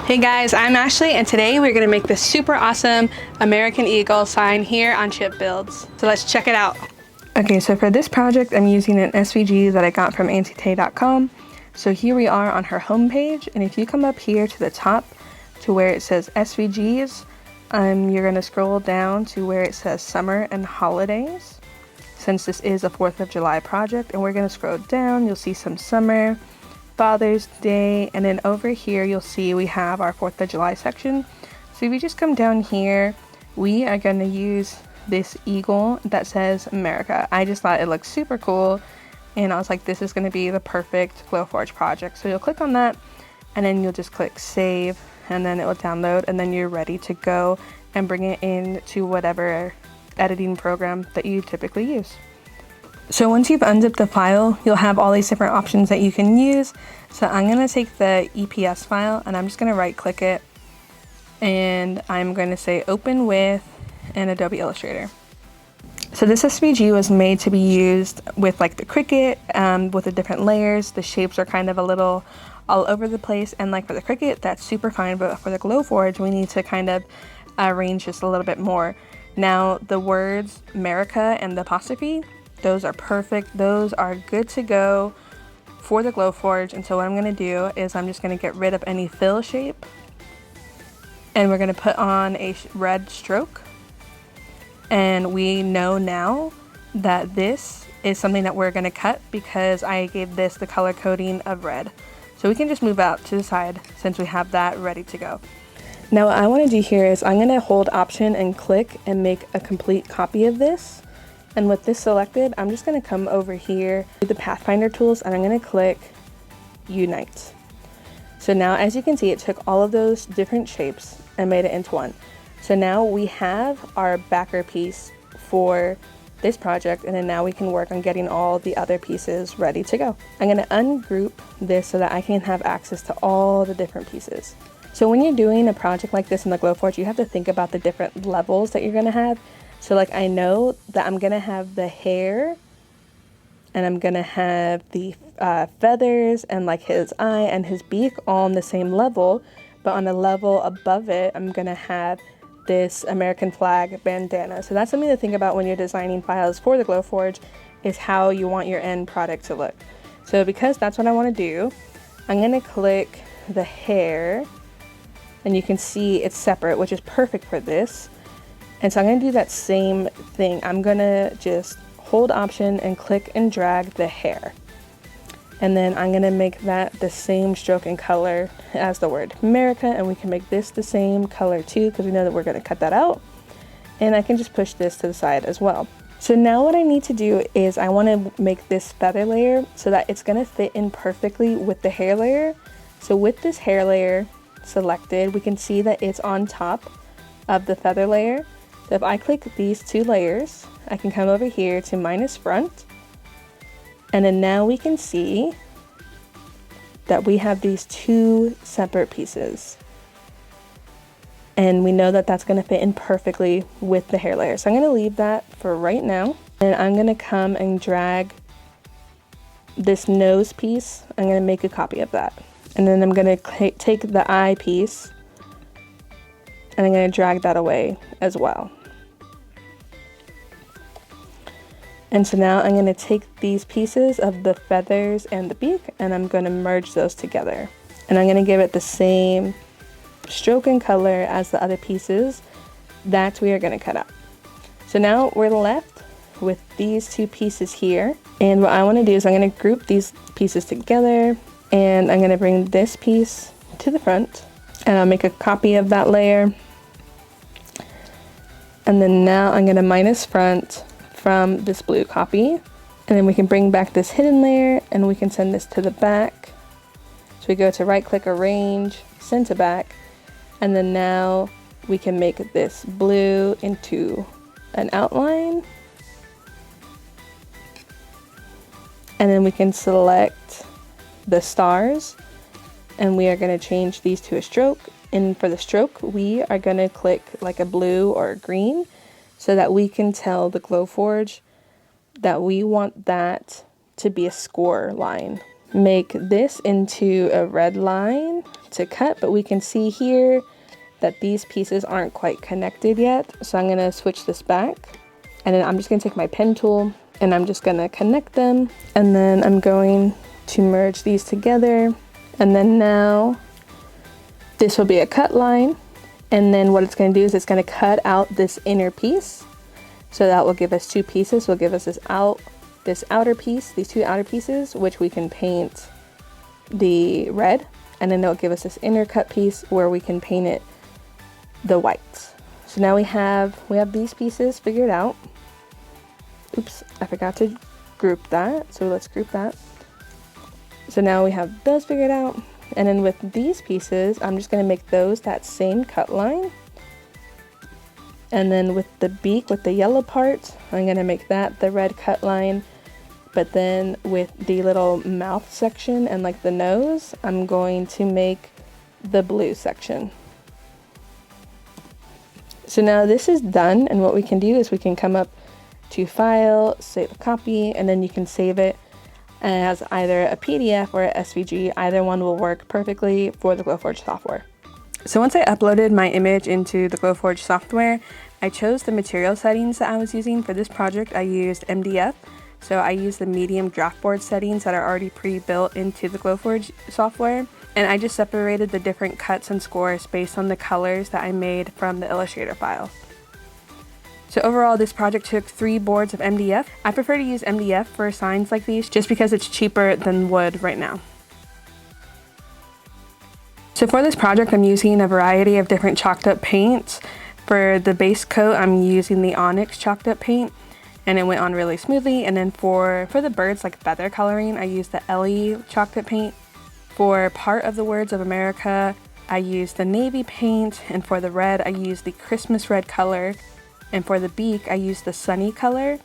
Hey guys, I'm Ashley and today we're going to make this super awesome American Eagle sign here on Chip Builds. So let's check it out. Okay, so for this project I'm using an SVG that I got from AuntieTay.com. So here we are on her homepage, and if you come up here to the top to where it says SVGs, you're going to scroll down to where it says Summer and Holidays. Since this is a 4th of July project, and we're going to scroll down, you'll see some summer, Father's Day, and then over here you'll see we have our 4th of July section. So if you just come down here, we are going to use this eagle that says MERICA. I just thought it looked super cool, and I was like, this is going to be the perfect Glowforge project. So you'll click on that, and then you'll just click save, and then it will download, and then you're ready to go and bring it into whatever editing program that you typically use. So once you've unzipped the file, you'll have all these different options that you can use. So I'm going to take the EPS file and I'm just going to right click it, and I'm going to say open with an Adobe Illustrator. So this SVG was made to be used with like the Cricut, with the different layers. The shapes are kind of a little all over the place, and like for the Cricut that's super fine, but for the Glowforge we need to kind of arrange just a little bit more. Now the words MERICA and the apostrophe, those are perfect. Those are good to go for the Glowforge. And so what I'm going to do is I'm just going to get rid of any fill shape, and we're going to put on a red stroke. And we know now that this is something that we're going to cut because I gave this the color coding of red. So we can just move out to the side since we have that ready to go. Now what I want to do here is I'm going to hold Option and click and make a complete copy of this. And with this selected, I'm just going to come over here to the Pathfinder tools, and I'm going to click Unite. So now as you can see, it took all of those different shapes and made it into one. So now we have our backer piece for this project, and then now we can work on getting all the other pieces ready to go. I'm going to ungroup this so that I can have access to all the different pieces. So when you're doing a project like this in the Glowforge, you have to think about the different levels that you're going to have. So like I know that I'm going to have the hair, and I'm going to have the feathers and like his eye and his beak all on the same level, but on a level above it I'm going to have this American flag bandana. So that's something to think about when you're designing files for the Glowforge, is how you want your end product to look. So because that's what I want to do, I'm going to click the hair, and you can see it's separate, which is perfect for this. And so I'm going to do that same thing. I'm going to just hold Option and click and drag the hair. And then I'm going to make that the same stroke and color as the word MERICA, and we can make this the same color too because we know that we're going to cut that out. And I can just push this to the side as well. So now what I need to do is I want to make this feather layer so that it's going to fit in perfectly with the hair layer. So with this hair layer selected, we can see that it's on top of the feather layer. So if I click these two layers, I can come over here to minus front, and then now we can see that we have these two separate pieces, and we know that that's going to fit in perfectly with the hair layer. So I'm going to leave that for right now, and I'm going to come and drag this nose piece. I'm going to make a copy of that, and then I'm going to take the eye piece, and I'm going to drag that away as well. And so now I'm going to take these pieces of the feathers and the beak, and I'm going to merge those together. And I'm going to give it the same stroke and color as the other pieces that we are going to cut out. So now we're left with these two pieces here. And what I want to do is I'm going to group these pieces together, and I'm going to bring this piece to the front, and I'll make a copy of that layer. And then now I'm going to minus front from this blue copy, and then we can bring back this hidden layer and we can send this to the back. So we go to right click, arrange, send to back, and then now we can make this blue into an outline, and then we can select the stars, and we are going to change these to a stroke. And for the stroke, we are going to click like a blue or a green so that we can tell the Glowforge that we want that to be a score line. make this into a red line to cut, but we can see here that these pieces aren't quite connected yet. So I'm gonna switch this back, and then I'm just gonna take my pen tool and I'm just gonna connect them, and then I'm going to merge these together, and then now this will be a cut line, and then what it's gonna do is it's gonna cut out this inner piece. So that will give us two pieces, will give us this outer piece, these two outer pieces, which we can paint the red, and then it'll give us this inner cut piece where we can paint it the white. So now we have these pieces figured out. Oops, I forgot to group that, so let's group that. So now we have those figured out, and then with these pieces, I'm just gonna make those that same cut line. And then with the beak, with the yellow part, I'm gonna make that the red cut line. But then with the little mouth section and like the nose, I'm going to make the blue section. So now this is done, and what we can do is we can come up to File, Save a Copy, and then you can save it as either a PDF or a SVG. Either one will work perfectly for the Glowforge software. So once I uploaded my image into the Glowforge software, I chose the material settings that I was using. For this project, I used MDF. So I used the medium draft board settings that are already pre-built into the Glowforge software. And I just separated the different cuts and scores based on the colors that I made from the Illustrator file. So overall, this project took 3 boards of MDF. I prefer to use MDF for signs like these just because it's cheaper than wood right now. So for this project, I'm using a variety of different chalked up paints. For the base coat, I'm using the Onyx chalked up paint, and it went on really smoothly. And then for the birds, like feather coloring, I used the Ellie chalked up paint. For part of the words of America, I used the navy paint, and for the red, I used the Christmas red color. And for the beak, I used the sunny color.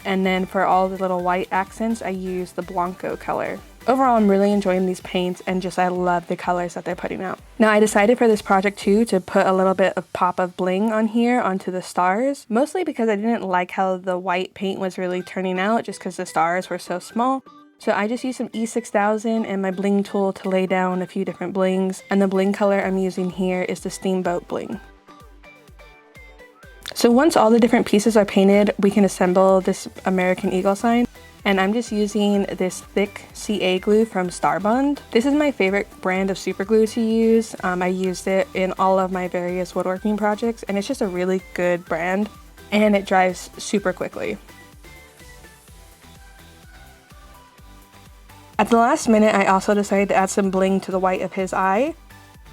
And then for all the little white accents, I used the Blanco color. Overall, I'm really enjoying these paints, and I love the colors that they're putting out. Now, I decided for this project too to put a little bit of pop of bling on here onto the stars, mostly because I didn't like how the white paint was really turning out just because the stars were so small. So I just used some E6000 and my bling tool to lay down a few different blings, and the bling color I'm using here is the Steamboat Bling. So once all the different pieces are painted, we can assemble this American Eagle sign. And I'm just using this thick CA glue from Starbond. This is my favorite brand of super glue to use. I used it in all of my various woodworking projects, and it's just a really good brand, and it dries super quickly. At the last minute, I also decided to add some bling to the white of his eye.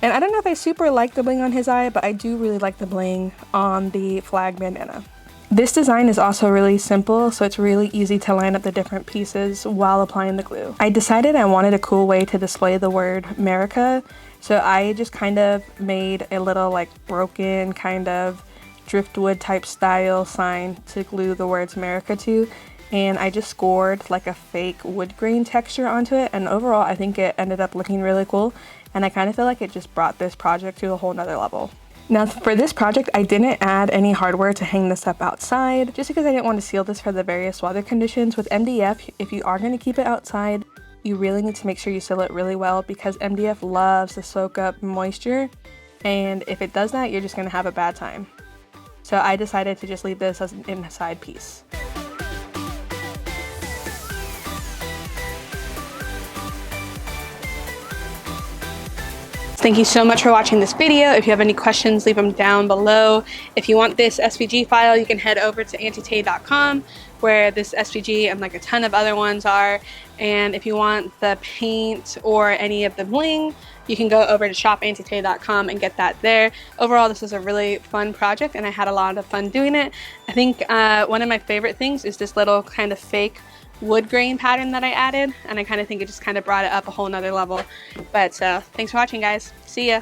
And I don't know if I super like the bling on his eye, but I do really like the bling on the flag bandana. This design is also really simple, so it's really easy to line up the different pieces while applying the glue. I decided I wanted a cool way to display the word MERICA, so I just kind of made a little like broken kind of driftwood type style sign to glue the words MERICA to, and I just scored like a fake wood grain texture onto it, and overall I think it ended up looking really cool, and I kind of feel like it just brought this project to a whole nother level. Now for this project, I didn't add any hardware to hang this up outside, just because I didn't want to seal this for the various weather conditions. With MDF, if you are going to keep it outside, you really need to make sure you seal it really well, because MDF loves to soak up moisture, and if it does that, you're just going to have a bad time. So I decided to just leave this as an inside piece. Thank you so much for watching this video. If you have any questions, leave them down below. If you want this SVG file, you can head over to antitay.com, where this SVG and like a ton of other ones are. And if you want the paint or any of the bling, you can go over to shopantitay.com and get that there. Overall, this is a really fun project, and I had a lot of fun doing it. I think one of my favorite things is this little kind of fake wood grain pattern that I added, and I kind of think it just kind of brought it up a whole nother level. But thanks for watching, guys. See ya.